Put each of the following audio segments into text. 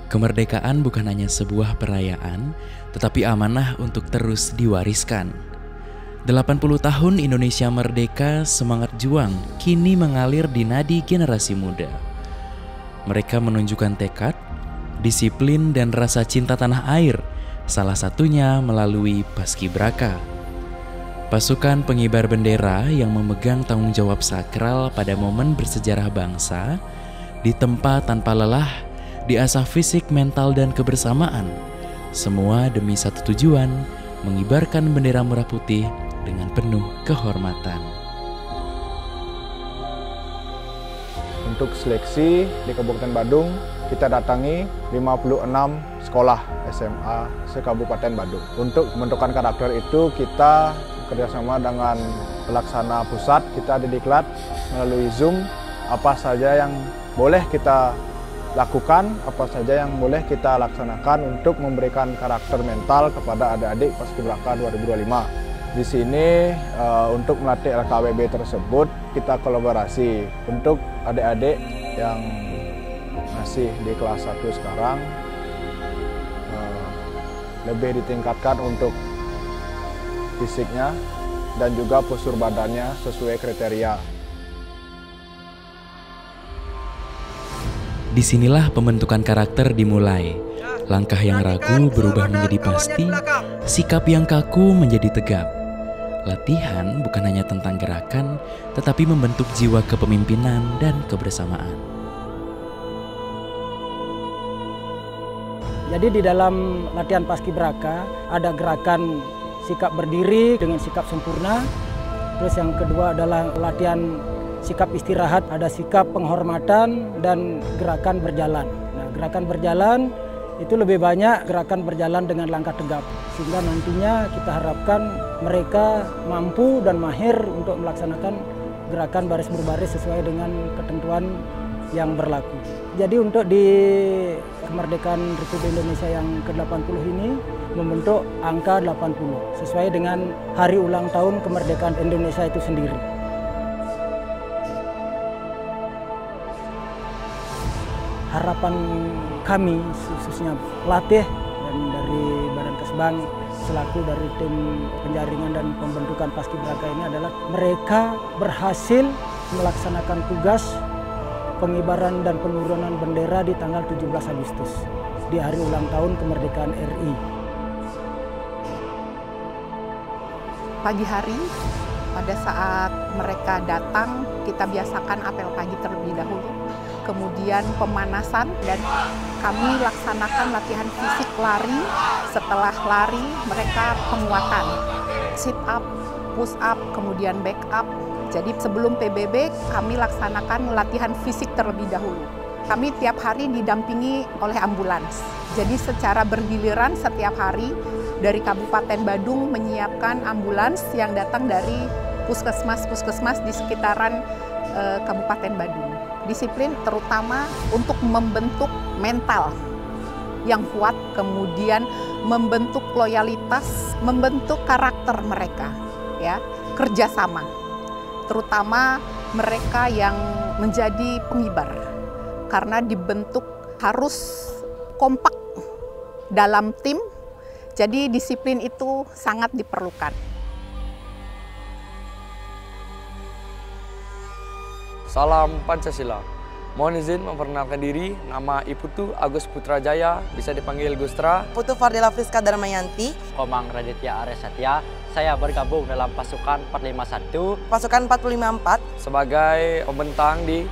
Kemerdekaan bukan hanya sebuah perayaan, tetapi amanah untuk terus diwariskan. 80 tahun Indonesia merdeka, semangat juang kini mengalir di nadi generasi muda. Mereka menunjukkan tekad, disiplin, dan rasa cinta tanah air, salah satunya melalui Paskibraka. Pasukan pengibar bendera yang memegang tanggung jawab sakral pada momen bersejarah bangsa, ditempa tanpa lelah, diasah fisik, mental, dan kebersamaan. Semua demi satu tujuan, mengibarkan bendera merah putih dengan penuh kehormatan. Untuk seleksi di Kabupaten Badung, kita datangi 56 sekolah SMA se-Kabupaten Badung. Untuk pembentukan karakter itu kita kerjasama dengan pelaksana pusat, kita didiklat melalui Zoom apa saja yang boleh kita lakukan, apa saja yang boleh kita laksanakan untuk memberikan karakter mental kepada adik-adik Paskibraka 2025. Di sini untuk melatih LKWB tersebut kita kolaborasi. Untuk adik-adik yang masih di kelas 1 sekarang lebih ditingkatkan untuk fisiknya dan juga postur badannya sesuai kriteria. Disinilah pembentukan karakter dimulai. Langkah yang ragu berubah menjadi pasti, sikap yang kaku menjadi tegap. Latihan bukan hanya tentang gerakan, tetapi membentuk jiwa kepemimpinan dan kebersamaan. Jadi di dalam latihan Paskibraka ada gerakan sikap berdiri dengan sikap sempurna. Terus yang kedua adalah latihan sikap istirahat, ada sikap penghormatan dan gerakan berjalan. Nah, gerakan berjalan itu lebih banyak gerakan berjalan dengan langkah tegap. Sehingga nantinya kita harapkan mereka mampu dan mahir untuk melaksanakan gerakan baris berbaris sesuai dengan ketentuan yang berlaku. Jadi untuk di kemerdekaan Republik Indonesia yang ke-80 ini membentuk angka 80 sesuai dengan hari ulang tahun kemerdekaan Indonesia itu sendiri. Harapan kami khususnya pelatih dan dari Badan Kesbang selaku dari tim penjaringan dan pembentukan Paskibraka ini adalah mereka berhasil melaksanakan tugas pengibaran dan penurunan bendera di tanggal 17 Agustus di hari ulang tahun kemerdekaan RI. Pagi hari pada saat mereka datang kita biasakan apel pagi terlebih dahulu. Kemudian pemanasan dan kami laksanakan latihan fisik lari. Setelah lari mereka penguatan, sit up, push up, kemudian back up. Jadi sebelum PBB kami laksanakan latihan fisik terlebih dahulu. Kami tiap hari didampingi oleh ambulans. Jadi secara bergiliran setiap hari dari Kabupaten Badung menyiapkan ambulans yang datang dari puskesmas-puskesmas di sekitaran Kabupaten Badung. Disiplin terutama untuk membentuk mental yang kuat, kemudian membentuk loyalitas, membentuk karakter mereka, ya, kerjasama. Terutama mereka yang menjadi pengibar, karena dibentuk harus kompak dalam tim, jadi disiplin itu sangat diperlukan. Salam Pancasila. Mohon izin memperkenalkan diri, nama Iputu Agus Putrajaya, bisa dipanggil Gustra. Putu Fardila Friska Darmayanti. Komang Raditya Aresatya, saya bergabung dalam pasukan 451. Pasukan 454. Sebagai pembentang di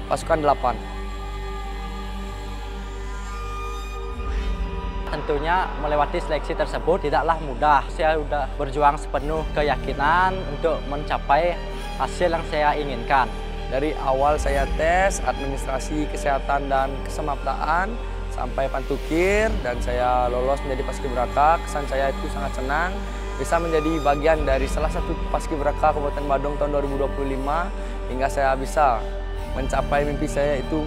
pasukan 8. Tentunya melewati seleksi tersebut tidaklah mudah. Saya sudah berjuang sepenuh keyakinan untuk mencapai hasil yang saya inginkan. Dari awal saya tes administrasi kesehatan dan kesemaptaan sampai pantukir dan saya lolos menjadi Paskibraka. Kesan saya itu sangat senang bisa menjadi bagian dari salah satu Paskibraka Kabupaten Badung tahun 2025 hingga saya bisa mencapai mimpi saya itu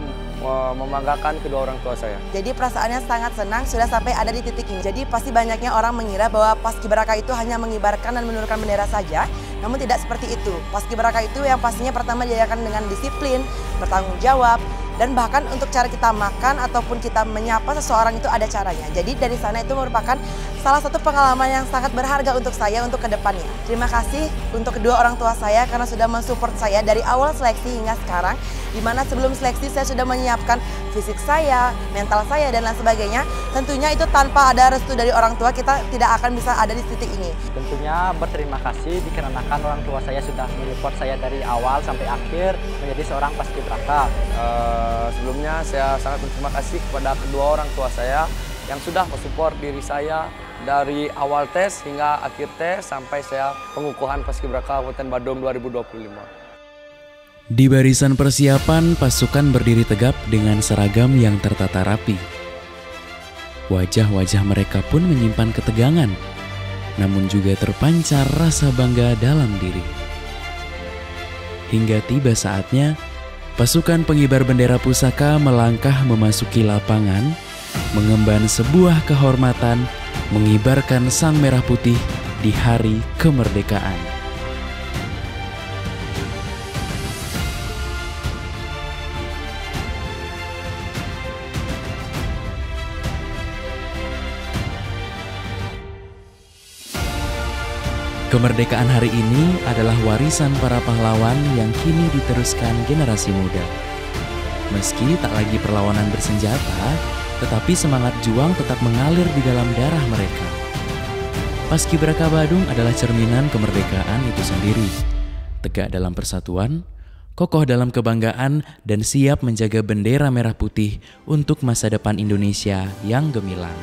membanggakan kedua orang tua saya. Jadi perasaannya sangat senang sudah sampai ada di titik ini. Jadi pasti banyaknya orang mengira bahwa Paskibraka itu hanya mengibarkan dan menurunkan bendera saja. Namun tidak seperti itu. Paskibraka itu yang pastinya pertama diadakan dengan disiplin, bertanggung jawab, Dan bahkan untuk cara kita makan ataupun kita menyapa seseorang itu ada caranya. Jadi dari sana itu merupakan salah satu pengalaman yang sangat berharga untuk saya untuk kedepannya. Terima kasih untuk kedua orang tua saya karena sudah mensupport saya dari awal seleksi hingga sekarang. Dimana sebelum seleksi saya sudah menyiapkan fisik saya, mental saya, dan lain sebagainya. Tentunya itu tanpa ada restu dari orang tua kita tidak akan bisa ada di titik ini. Tentunya berterima kasih dikarenakan orang tua saya sudah mensupport saya dari awal sampai akhir menjadi seorang paskibraka. Sebelumnya saya sangat berterima kasih kepada kedua orang tua saya yang sudah mensupport diri saya dari awal tes hingga akhir tes sampai saya pengukuhan Paskibraka Kabupaten Badung 2025. Di barisan persiapan, pasukan berdiri tegap dengan seragam yang tertata rapi. Wajah-wajah mereka pun menyimpan ketegangan, namun juga terpancar rasa bangga dalam diri. Hingga tiba saatnya, pasukan pengibar bendera pusaka melangkah memasuki lapangan, mengemban sebuah kehormatan, mengibarkan sang merah putih di hari kemerdekaan. Kemerdekaan hari ini adalah warisan para pahlawan yang kini diteruskan generasi muda. Meski tak lagi perlawanan bersenjata, tetapi semangat juang tetap mengalir di dalam darah mereka. Paskibraka Badung adalah cerminan kemerdekaan itu sendiri. Tegak dalam persatuan, kokoh dalam kebanggaan, dan siap menjaga bendera merah putih untuk masa depan Indonesia yang gemilang.